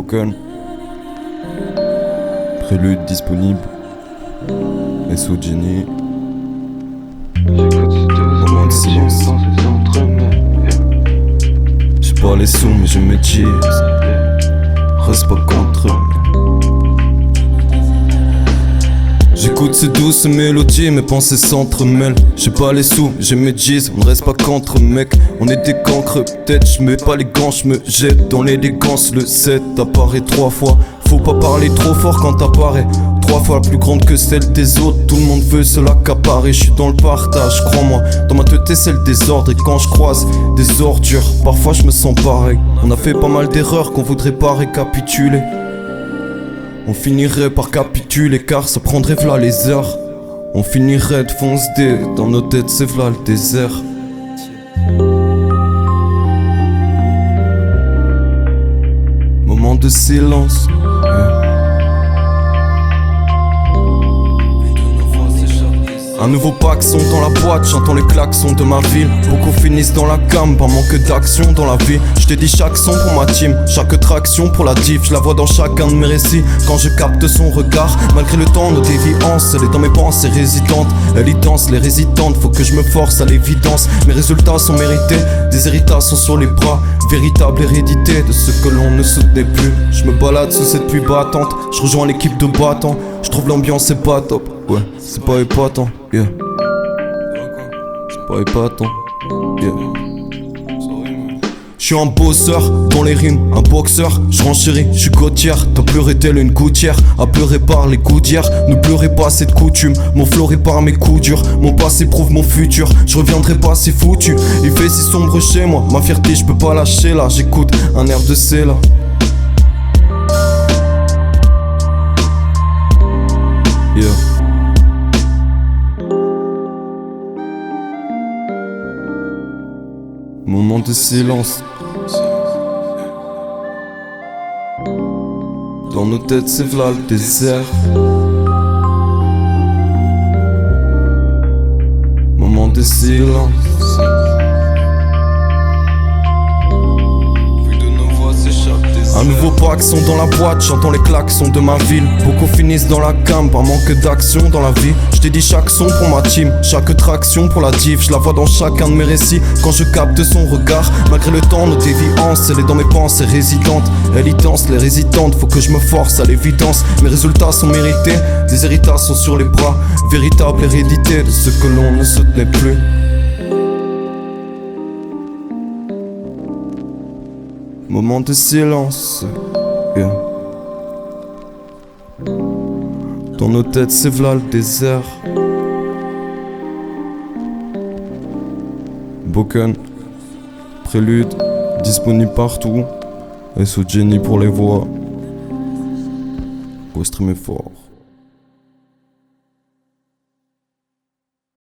Boken. Prélude disponible. SO Jenny. Moment de silence. J'ai pas les sous mais je me dis reste pas contre eux. J'écoute ces douces mélodies, mes pensées s'entremêlent. J'ai pas les sous, j'ai mes G's, on ne reste pas qu'entre mecs. On est des cancres, peut-être j'mets pas les gants, j'me jette dans l'élégance. Le 7 apparaît 3 fois, faut pas parler trop fort quand t'apparais. 3 fois plus grande que celle des autres, tout le monde veut se l'accaparer. J'suis dans le partage, crois-moi, dans ma tête c'est le désordre. Et quand je croise des ordures, parfois je me sens pareil. On a fait pas mal d'erreurs qu'on voudrait pas récapituler. On finirait par capituler car ça prendrait v'là les heures. On finirait de foncer dans nos têtes, c'est v'là le désert. Moment de silence. Un nouveau paxon dans la boîte, j'entends les klaxons de ma ville. Beaucoup finissent dans la cam, par manque d'action dans la vie. Je t'ai dit chaque son pour ma team, chaque traction pour la diff. Je la vois dans chacun de mes récits, quand je capte son regard. Malgré le temps, nos déviances, elle est dans mes pensées résidentes. Elle y danse, les résidentes, faut que je me force à l'évidence. Mes résultats sont mérités, des héritages sont sur les bras. Véritable hérédité de ce que l'on ne soutenait plus. Je me balade sous cette pluie battante, je rejoins l'équipe de battants. Je trouve l'ambiance c'est pas top, ouais, c'est pas épatant, yeah. C'est pas épatant, yeah. Je suis un bosseur dans les rimes, un boxeur, je renchéris, je suis côtière. T'as pleuré telle une gouttière, à pleurer par les coups d'hier. Ne pleurez pas cette coutume, mon flow répare mes coups durs. Mon passé prouve mon futur, je reviendrai pas si foutu. Il fait si sombre chez moi, ma fierté je peux pas lâcher là. J'écoute un air de C là. Yeah. Moment de silence. Dans nos têtes c'est v'là le désert. Moment de silence. Un nouveau paxon dans la boîte, j'entends les klaxons de ma ville. Beaucoup finissent dans la cam par manque d'action dans la vie. Je t'ai dit chaque son pour ma team, chaque traction pour la diff. Je la vois dans chacun de mes récits, quand je capte son regard. Malgré le temps, nos déviances, elle est dans mes pensées résidentes. Elle y danse, les résidentes, faut que je me force à l'évidence. Mes résultats sont mérités, des héritages sont sur les bras. Véritable hérédité de ce que l'on ne soutenait plus. Moment de silence, yeah. Dans nos têtes c'est v'là le désert. Boken, prélude, disponible partout. SO Jenny pour les voix. Faut streamer fort.